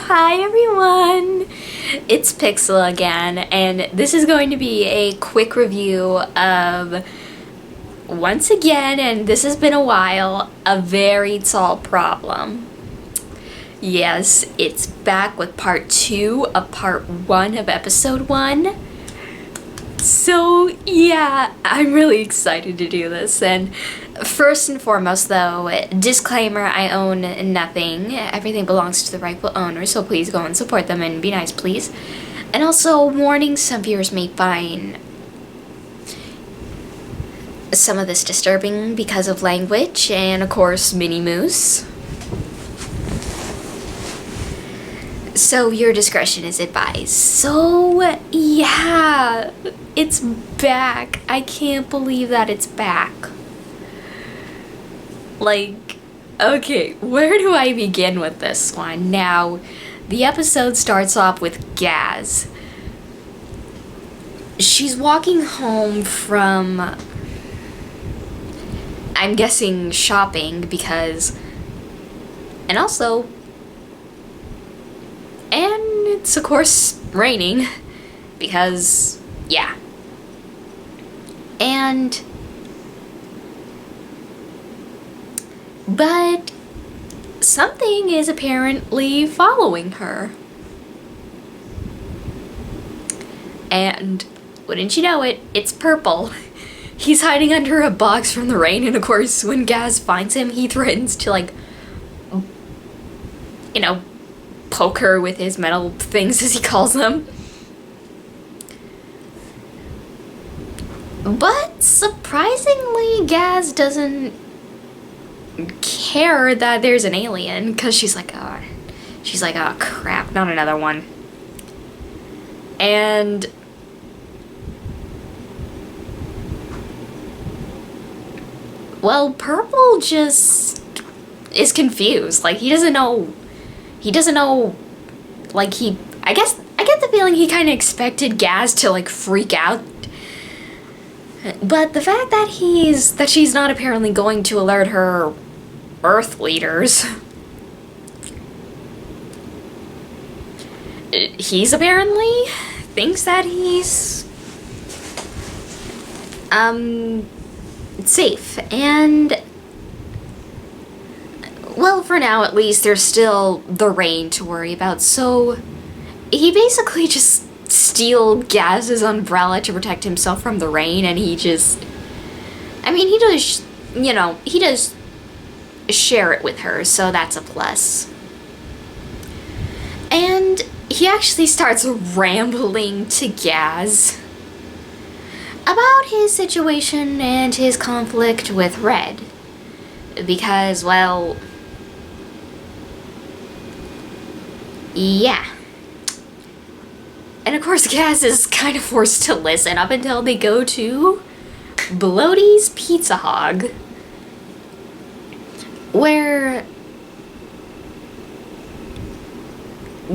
Hi everyone! It's Pixel again, and this is going to be a quick review of, once again, and this has been a while, a very tall problem. Yes, it's back with part 2 of part 1 of episode 1. So yeah, I'm really excited to do this, and first and foremost though, disclaimer, I own nothing. Everything belongs to the rightful owner, so please go and support them and be nice, please. And also, warning, some viewers may find some of this disturbing because of language, and of course, Minnie Moose. So your discretion is advised. So yeah, it's back. I can't believe that it's back. Like, okay, where do I begin with this one? Now, the episode starts off with Gaz. She's walking home from, I'm guessing, shopping because, and also, and it's of course raining because, yeah. But something is apparently following her. And wouldn't you know it, it's Purple. He's hiding under a box from the rain, and of course when Gaz finds him, he threatens to, like, you know, poke her with his metal things, as he calls them. But surprisingly, Gaz doesn't care that there's an alien, because she's like, oh crap, not another one. And well, Purple just is confused. Like, he doesn't know, like, I get the feeling he kind of expected Gaz to, like, freak out. But the fact that she's not apparently going to alert her Earth leaders, he's apparently thinks that he's safe. And well, for now at least, there's still the rain to worry about, so he basically just steals Gaz's umbrella to protect himself from the rain, and he does, you know, he does share it with her, so that's a plus. And he actually starts rambling to Gaz about his situation and his conflict with Red. Because, well, yeah. And of course Gaz is kind of forced to listen up until they go to Bloaty's Pizza Hog, where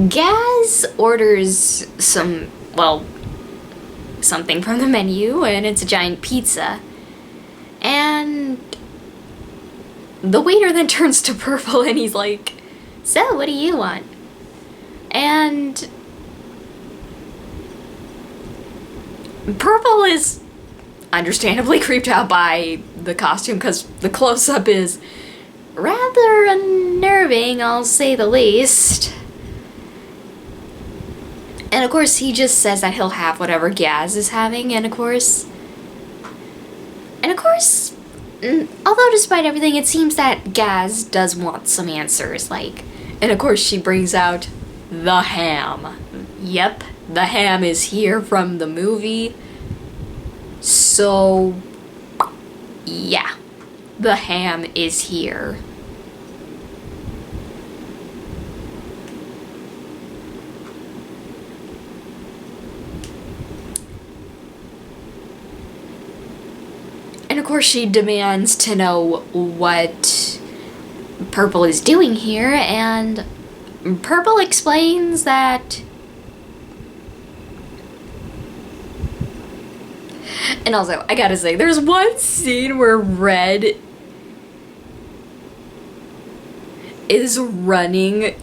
Gaz orders something from the menu, and it's a giant pizza. And the waiter then turns to Purple and he's like, so what do you want? And Purple is understandably creeped out by the costume, because the close-up is rather unnerving, I'll say the least. And of course he just says that he'll have whatever Gaz is having, and of course, although despite everything, it seems that Gaz does want some answers, like, and of course she brings out the ham. Yep, the ham is here from the movie. So, yeah, the ham is here. And of course she demands to know what Purple is doing here, and Purple explains that, and also, I gotta say, there's one scene where Red is running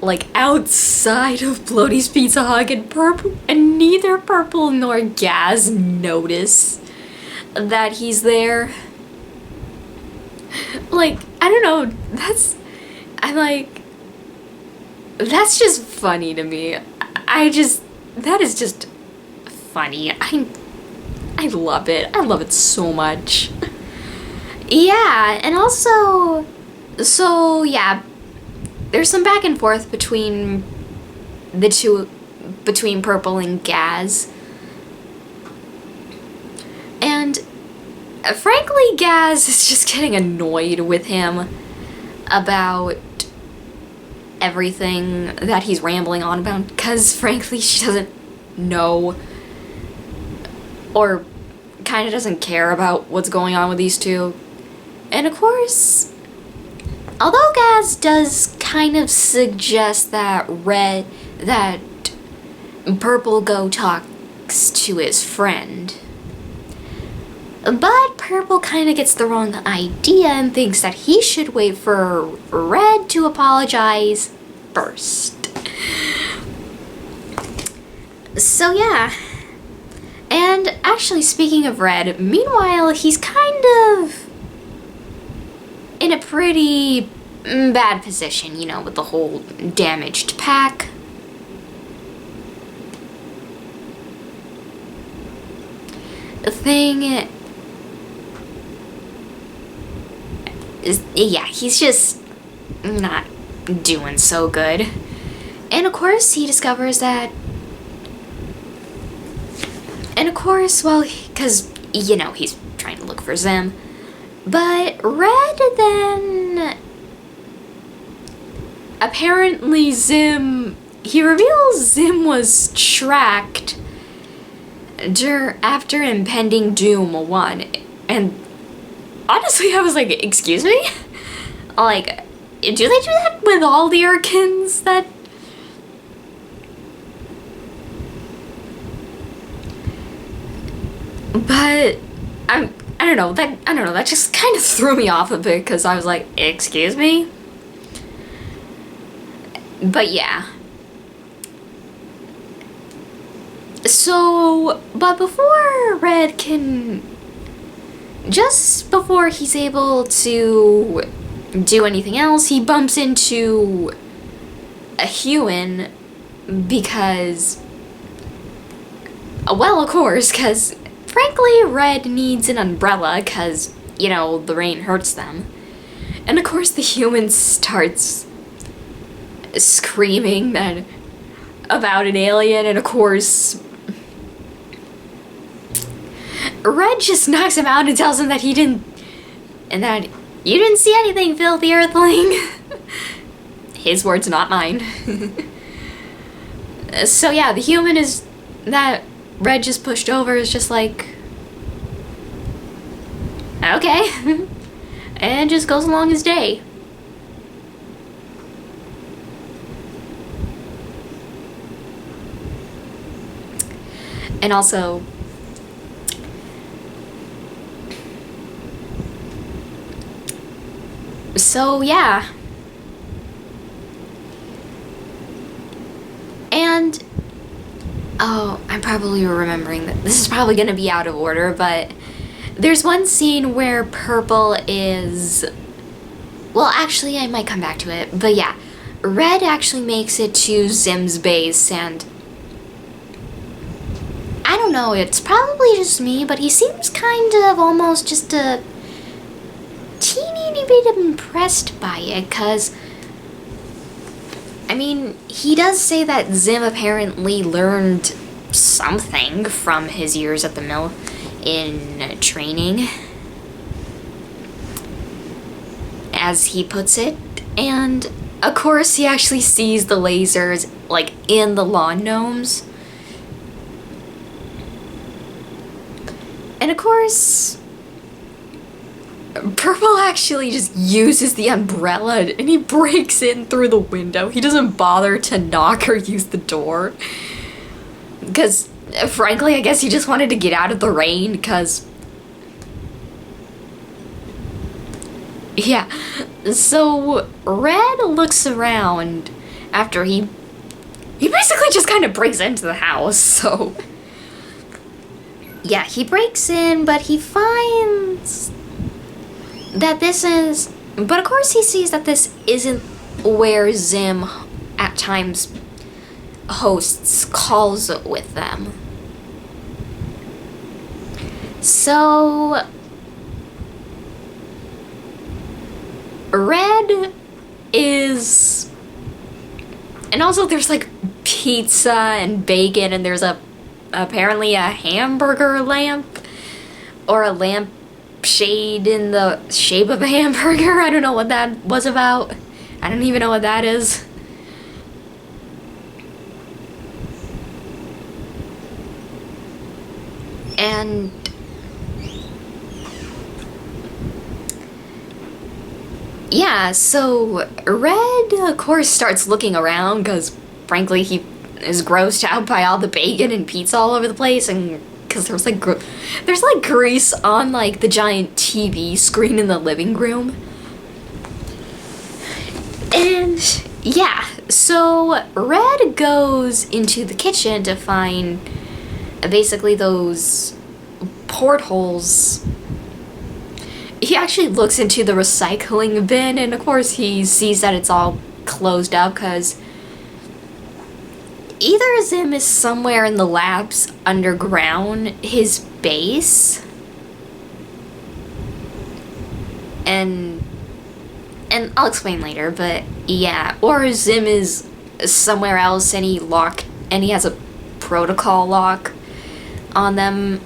like outside of Bloaty's Pizza Hut, and neither Purple nor Gaz notice that he's there. Like, I don't know, that's just funny to me. That is just funny. I love it. I love it so much. Yeah, and also, so yeah, there's some back and forth between Purple and Gaz. And frankly, Gaz is just getting annoyed with him about everything that he's rambling on about, because frankly she doesn't know or kind of doesn't care about what's going on with these two. And of course, although Gaz does kind of suggest that Purple go talks to his friend, but Purple kind of gets the wrong idea and thinks that he should wait for Red to apologize first. So yeah. And actually, speaking of Red, meanwhile, he's kind of in a pretty bad position, you know, with the whole damaged pack. The thing is, yeah, he's just not doing so good. And of course, he discovers that, well, because, you know, he's trying to look for Zim. But Red then, apparently he reveals Zim was tracked after impending doom 1. And honestly, I was like, excuse me? Like, do they do that with all the Urkins that... But I don't know, that just kind of threw me off a bit, because I was like, excuse me? But yeah. So, but before Red can... Just before he's able to do anything else, he bumps into a human because... Well, of course, because... Frankly, Red needs an umbrella because, you know, the rain hurts them. And of course the human starts screaming about an alien, and of course Red just knocks him out and tells him that you didn't see anything, filthy earthling. His words, not mine. So yeah, the human that Red just pushed over is just like, okay, and just goes along his day. And also, so yeah. And oh, I'm probably remembering that this is probably gonna be out of order, but there's one scene where Purple is... Well, actually, I might come back to it, but yeah. Red actually makes it to Zim's base, and... I don't know, it's probably just me, but he seems kind of almost just a teeny bit impressed by it, because... I mean, he does say that Zim apparently learned something from his years at the mill in training, as he puts it, and of course he actually sees the lasers, like, in the lawn gnomes. And of course, Purple actually just uses the umbrella and he breaks in through the window. He doesn't bother to knock or use the door. Because, frankly, I guess he just wanted to get out of the rain, because... Yeah. So, Red looks around after he basically just kind of breaks into the house, so... Yeah, he breaks in, but he finds that this is... But of course he sees that this isn't where Zim at times hosts calls with them. So... Red is... And also there's like pizza and bacon, and there's apparently a hamburger lamp, or a lamp shade in the shape of a hamburger. I don't know what that was about. I don't even know what that is. And yeah, so Red, of course, starts looking around because, frankly, he is grossed out by all the bacon and pizza all over the place, and because there's like grease on like the giant TV screen in the living room. And yeah, so Red goes into the kitchen to find basically those portholes. He actually looks into the recycling bin, and of course he sees that it's all closed up because either Zim is somewhere in the labs underground, his base, and I'll explain later, but yeah, or Zim is somewhere else and he has a protocol lock on them.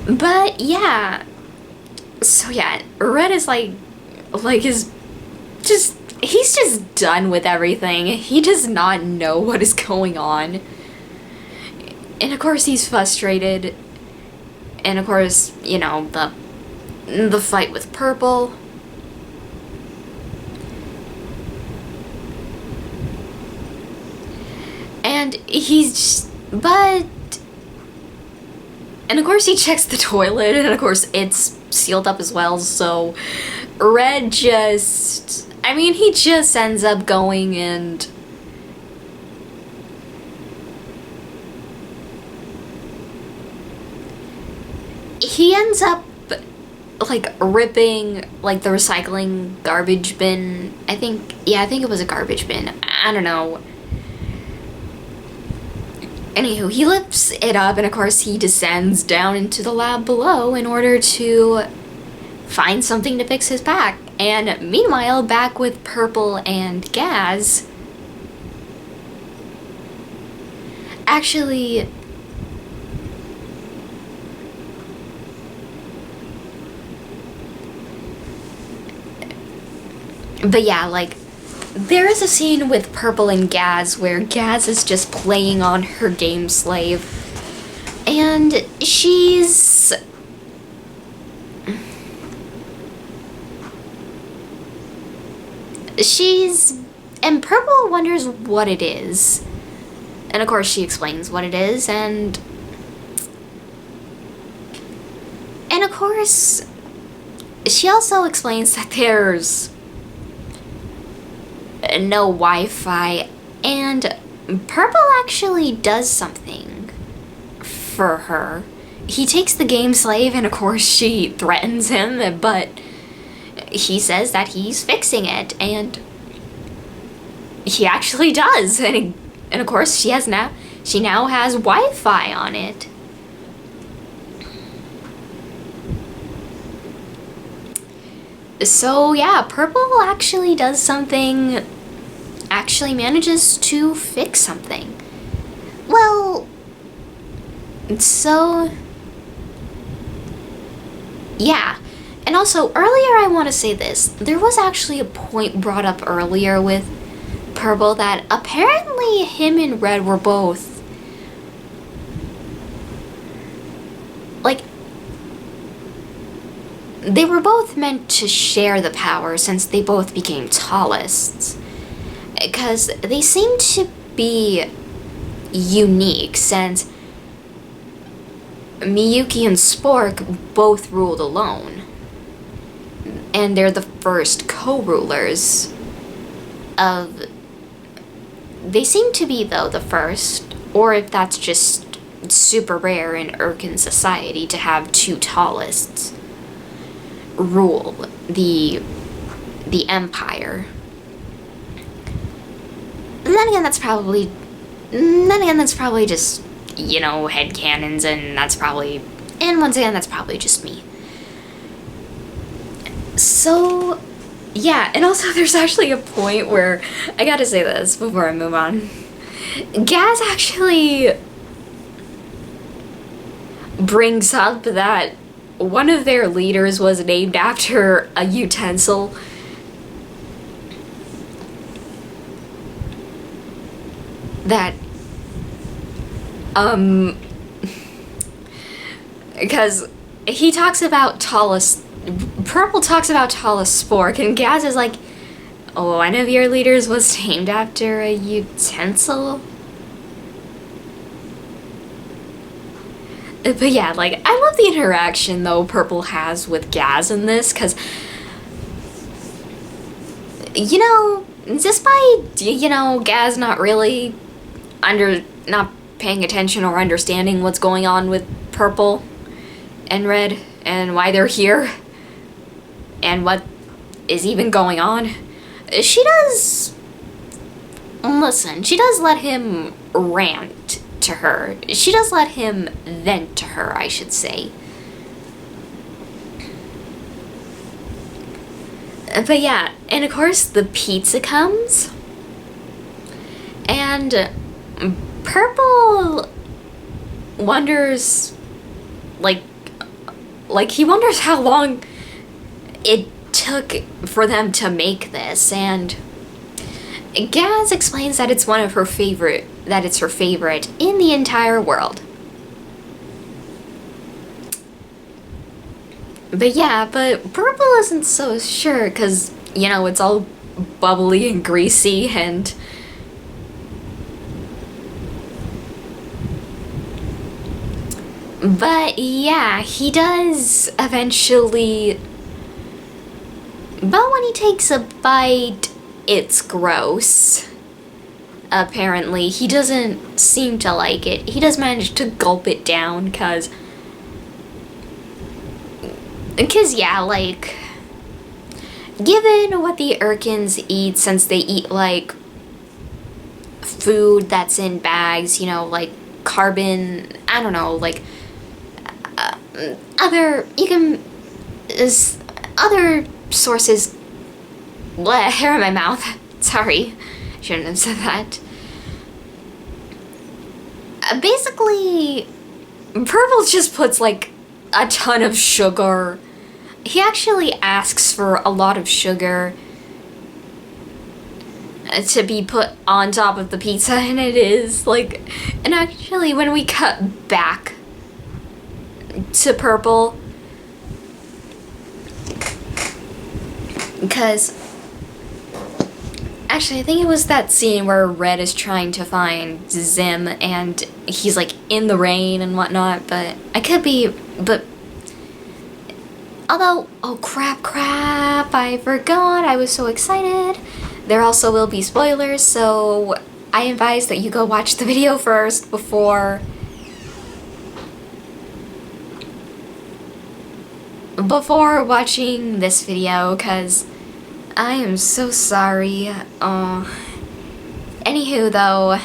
But yeah, so yeah, Red is he's just done with everything. He does not know what is going on. And of course he's frustrated. And of course, you know, the fight with Purple. And and of course he checks the toilet, and of course it's sealed up as well, so Red he just ends up going and he ends up like ripping like the recycling garbage bin. I think it was a garbage bin. I don't know. Anywho, he lifts it up, and of course he descends down into the lab below in order to find something to fix his back. And meanwhile, back with Purple and Gaz, actually, but yeah, like, there is a scene with Purple and Gaz where Gaz is just playing on her game slave, and and Purple wonders what it is, and of course she explains what it is, and of course she also explains that there's no Wi-Fi, and Purple actually does something for her. He takes the game slave, and of course she threatens him, but he says that he's fixing it, and he actually does, and of course she now has Wi-Fi on it. So yeah, Purple actually does something, actually manages to fix something. Well, so yeah. And also, earlier I want to say this, there was actually a point brought up earlier with Purple that apparently him and Red were both, like, they were both meant to share the power since they both became Tallists. Because they seem to be unique since Miyuki and Spork both ruled alone. And they're the first co-rulers. They seem to be, though, the first, or if that's just super rare in Urkin society, to have two tallists rule the empire. And then again, that's probably just, you know, headcanons, and once again, that's probably just me. So, yeah, and also there's actually a point where, I gotta say this before I move on, Gaz actually brings up that one of their leaders was named after a utensil. That, because he talks about Purple talks about Tallest Spork, and Gaz is like, oh, one of your leaders was named after a utensil? But yeah, like, I love the interaction, though, Purple has with Gaz in this, because, you know, despite, you know, Gaz not really not paying attention or understanding what's going on with Purple and Red and why they're here and what is even going on, she does let him rant to her. She does let him vent to her, I should say. But yeah, and of course the pizza comes, and Purple wonders, like he wonders how long it took for them to make this, and Gaz explains that it's her favorite in the entire world. But yeah, but Purple isn't so sure, because, you know, it's all bubbly and greasy, and but yeah, he does eventually, but when he takes a bite, it's gross. Apparently, he doesn't seem to like it. He does manage to gulp it down, cause yeah, like, given what the Urkins eat, since they eat, like, food that's in bags, you know, like carbon, I don't know, like, other sources, hair in my mouth, sorry, shouldn't have said that. Basically, Purple just puts, like, a ton of sugar. He actually asks for a lot of sugar to be put on top of the pizza, and it is, like, and actually when we cut back to Purple, because actually I think it was that scene where Red is trying to find Zim, and he's, like, in the rain and whatnot, but I could be, but although, oh crap, I forgot, I was so excited. There also will be spoilers, so I advise that you go watch the video first before watching this video, because I am so sorry. Anywho, though,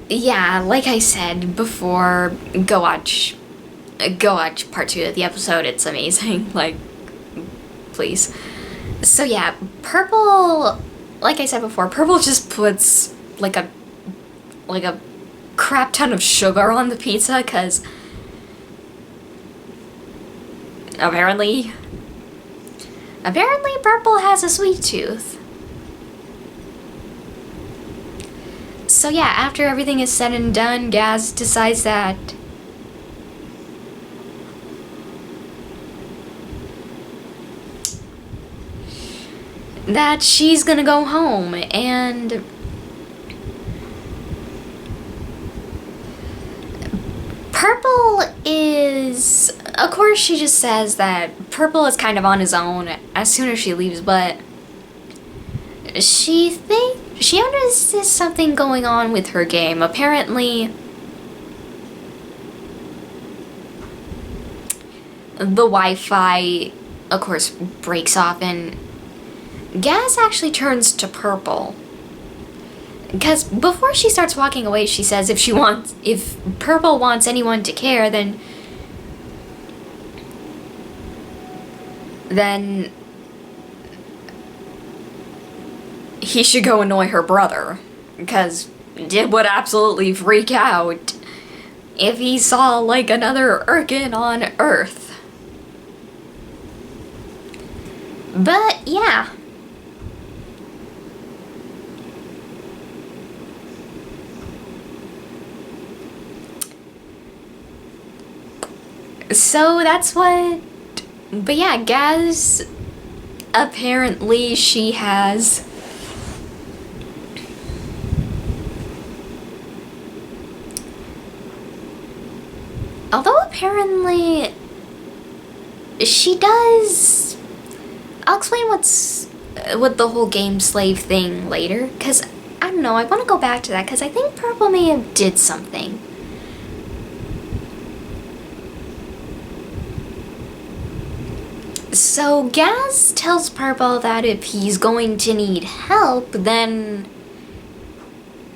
yeah, like I said before, go watch part 2 of the episode. It's amazing. Like, please. So yeah, Purple, like I said before, Purple just puts like a crap ton of sugar on the pizza, because apparently Purple has a sweet tooth. So yeah, after everything is said and done, Gaz decides that she's gonna go home, and Purple is Of course, she just says that Purple is kind of on his own as soon as she leaves, but she notices something going on with her game. Apparently, the Wi-Fi, of course, breaks off, and Gaz actually turns to Purple. Because before she starts walking away, she says if Purple wants anyone to care, then he should go annoy her brother, because Dib would absolutely freak out if he saw, like, another Urkin on Earth. But, yeah. So that's what... But yeah, Gaz, apparently she has... Although apparently she does... I'll explain what the whole game slave thing later, because, I don't know, I want to go back to that, because I think Purple may have did something. So Gaz tells Purple that if he's going to need help, then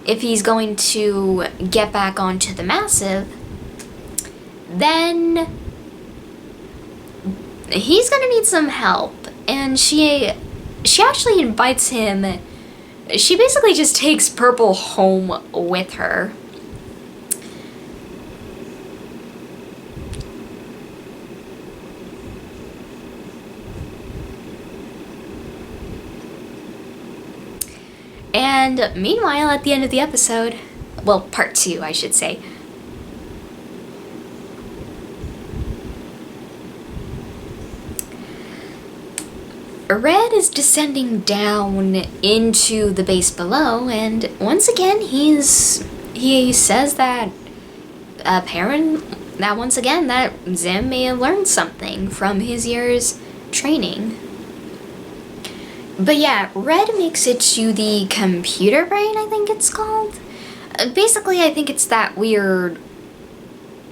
if he's going to get back onto the Massive, then he's gonna need some help. And she actually invites him. She basically just takes Purple home with her. And meanwhile, at the end of the episode, well, part 2, I should say, Red is descending down into the base below, and once again, he says that once again that Zim may have learned something from his year's training. But yeah, Red makes it to the computer brain, I think it's called. Basically, I think it's that weird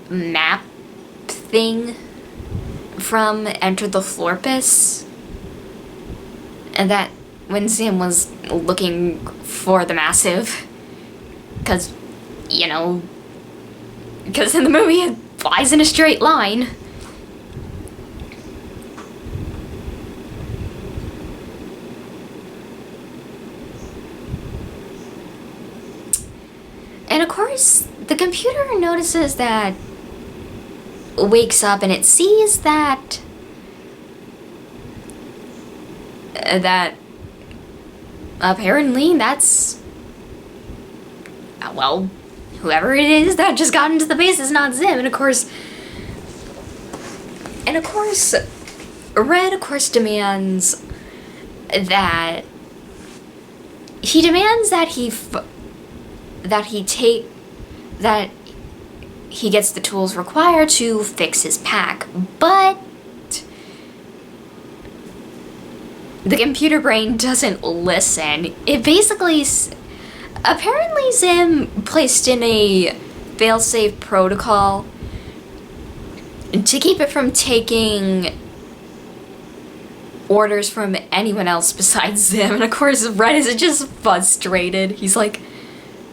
map thing from Enter the Florpus. And that when Zim was looking for the Massive, because, you know, because in the movie it flies in a straight line. And of course, the computer notices that, wakes up and it sees that apparently that's, well, whoever it is that just got into the base is not Zim. And of course, Red, of course, demands that he gets the tools required to fix his pack, but the computer brain doesn't listen. It basically, apparently Zim placed in a failsafe protocol to keep it from taking orders from anyone else besides Zim. And of course, Red is just frustrated. He's like,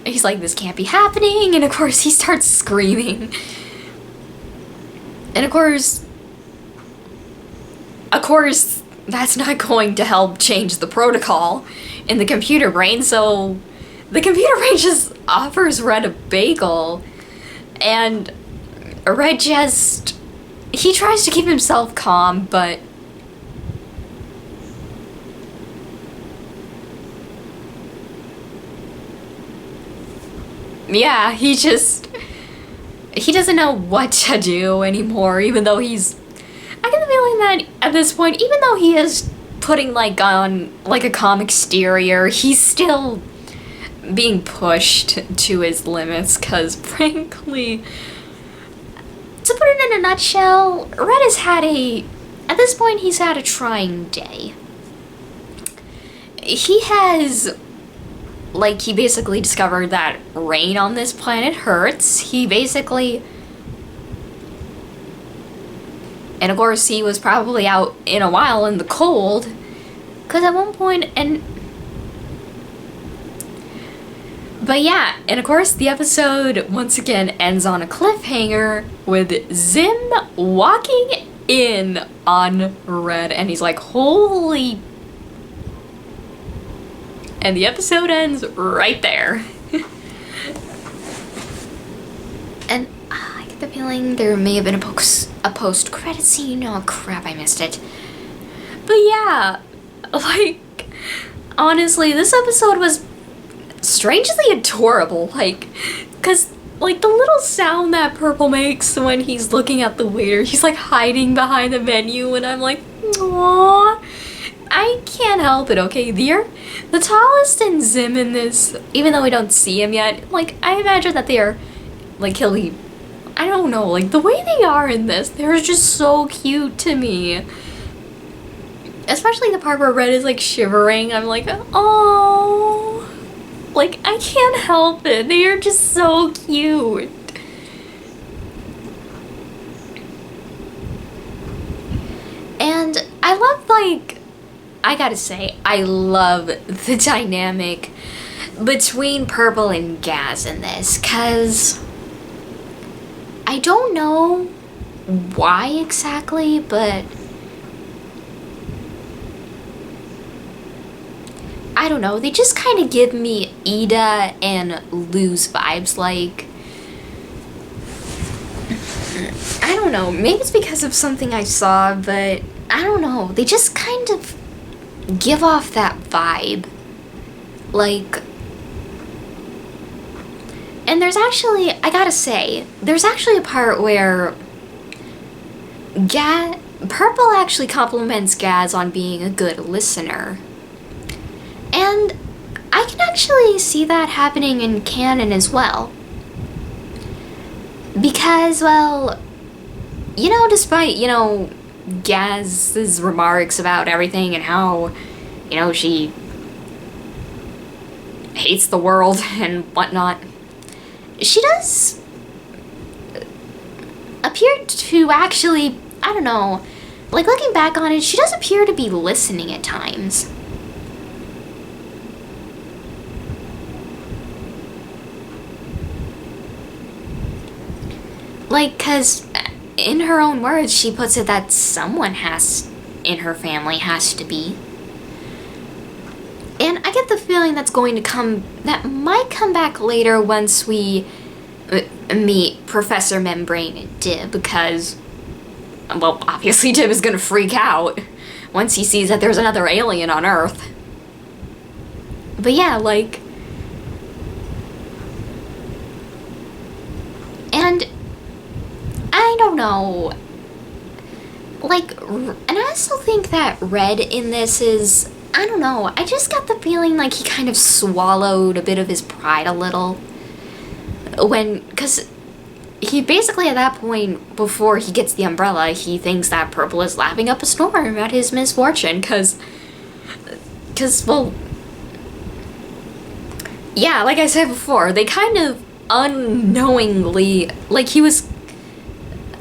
this can't be happening. And of course, he starts screaming. And of course, that's not going to help change the protocol in the computer brain. So the computer brain just offers Red a bagel. And Red he tries to keep himself calm, but yeah, he doesn't know what to do anymore, even though I get the feeling that at this point, even though he is putting on a calm exterior, he's still being pushed to his limits, because frankly, to put it in a nutshell, Red has had at this point, he's had a trying day. He has, like, he basically discovered that rain on this planet hurts. He basically, and of course he was probably out in a while in the cold, because at one point, but yeah, and of course the episode once again ends on a cliffhanger with Zim walking in on Red, and he's like, holy, and the episode ends right there. And I get the feeling there may have been a post-credit scene. Oh crap, I missed it. But yeah, like, honestly, this episode was strangely adorable, like, cause like the little sound that Purple makes when he's looking at the waiter, he's like hiding behind the menu, and I'm like, aww, I can't help it, okay? The tallest and Zim in this, even though we don't see him yet, like, I imagine that they are, like, he'll be, I don't know, like, the way they are in this, they're just so cute to me. Especially the part where Red is, like, shivering, I'm like, oh. Like, I can't help it. They are just so cute. And I love, like, I gotta say, I love the dynamic between Purple and Gaz in this, because I don't know why exactly, but I don't know, they just kind of give me Ida and Lou's vibes, like, I don't know, maybe it's because of something I saw, but I don't know, they just kind of give off that vibe, like, and there's actually, I gotta say, there's actually a part where Purple actually compliments Gaz on being a good listener. And I can actually see that happening in canon as well. Because, well, you know, despite, you know, Gaz's remarks about everything and how, you know, she hates the world and whatnot, she does appear to actually, I don't know, like, looking back on it, she does appear to be listening at times. Like, cause in her own words, she puts it that someone in her family has to be. And I get the feeling that might come back later once we meet Professor Membrane and Dib, because, well, obviously Dib is gonna freak out once he sees that there's another alien on Earth. But yeah, like, and I don't know, like, and I also think that Red in this is, I don't know, I just got the feeling like he kind of swallowed a bit of his pride a little. Because he basically at that point, before he gets the umbrella, he thinks that Purple is laughing up a storm at his misfortune, because, well, yeah, like I said before, they kind of unknowingly, like, he was,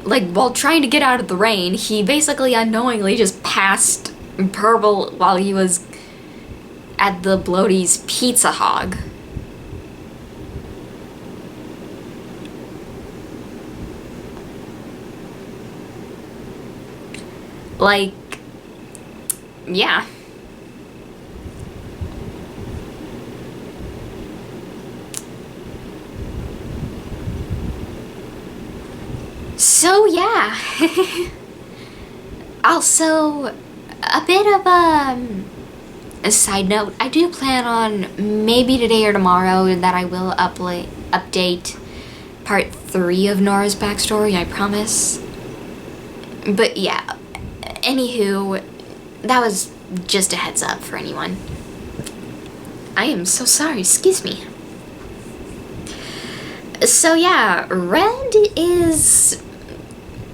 like, while trying to get out of the rain, he basically unknowingly just passed Purple while he was at the Bloaty's Pizza Hog. Like, yeah. So, yeah. Also, a bit of a side note, I do plan on maybe today or tomorrow that I will update part 3 of Nora's backstory, I promise. But yeah, anywho, that was just a heads up for anyone. I am so sorry, excuse me. So yeah, Red is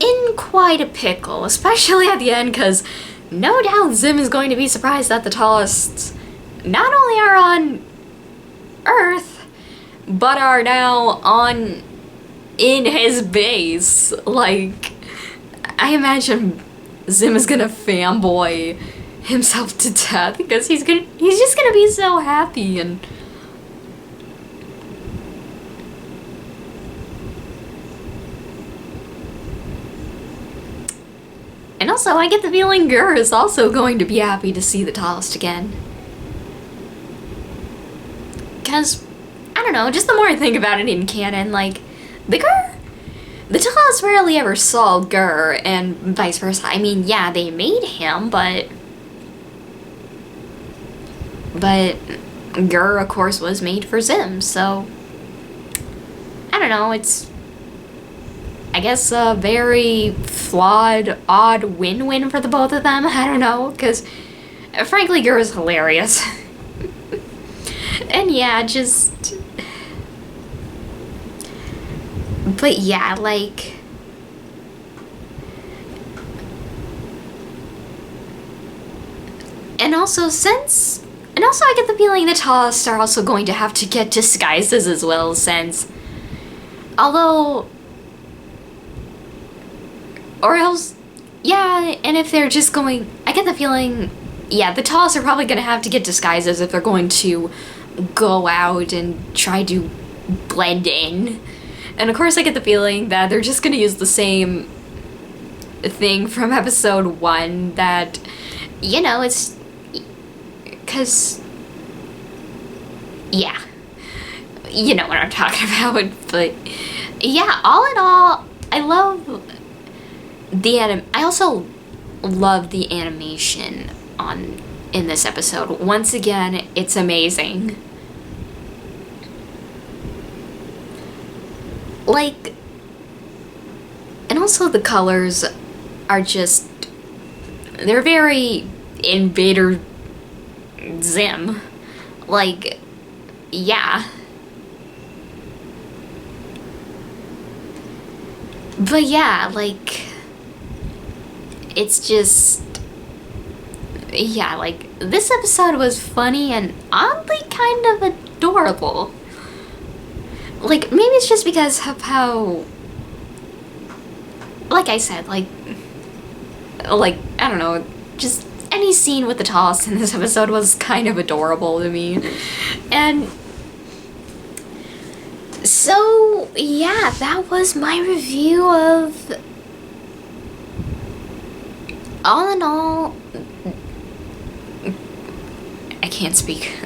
in quite a pickle, especially at the end, because no doubt Zim is going to be surprised that the tallest not only are on Earth, but are now in his base. Like, I imagine Zim is gonna fanboy himself to death because he's just gonna be so happy. And also, I get the feeling Gur is also going to be happy to see the tallest again. Because, I don't know, just the more I think about it in canon, like, the tallest rarely ever saw Gur, and vice versa. I mean, yeah, they made him, but Gur, of course, was made for Zim, so I don't know, it's, I guess, a very flawed, odd win-win for the both of them. I don't know, because frankly, Gur is hilarious. And yeah, just, but yeah, like, and also I get the feeling the tallest are also going to have to get disguises as well, since, although, or else, yeah, and if they're just going, I get the feeling, yeah, the tallest are probably going to have to get disguises if they're going to go out and try to blend in. And of course I get the feeling that they're just going to use the same thing from episode 1, that, you know, it's, because, yeah, you know what I'm talking about. But yeah, all in all, I love I also love the animation in this episode. Once again, it's amazing. Like, and also the colors are just, they're very Invader Zim. Like, yeah. But yeah, like, it's just, yeah, like, this episode was funny and oddly kind of adorable. Like, maybe it's just because of how, like I said, like, I don't know, just any scene with the tallest in this episode was kind of adorable to me. And so, yeah, that was my review of, all in all, I can't speak.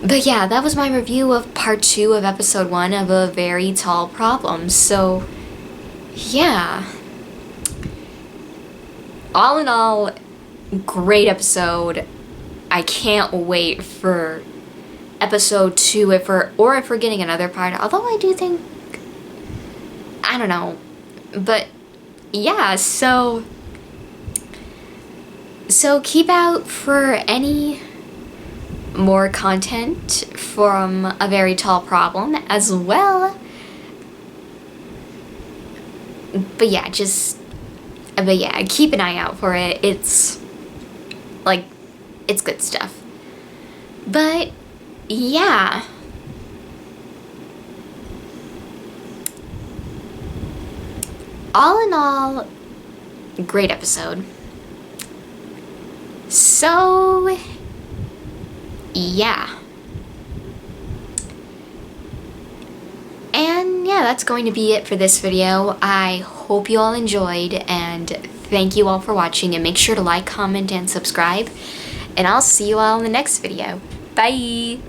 But yeah, that was my review of part 2 of episode 1 of A Very Tall Problem. So, yeah. All in all, great episode. I can't wait for episode 2 if we're getting another part. Although I do think, I don't know. But yeah, so keep out for any more content from A Very Tall Problem as well. But yeah, keep an eye out for it. It's, like, it's good stuff. But yeah. All in all, great episode. So, yeah. And yeah, that's going to be it for this video. I hope you all enjoyed, and thank you all for watching, and make sure to like, comment, and subscribe. And I'll see you all in the next video. Bye!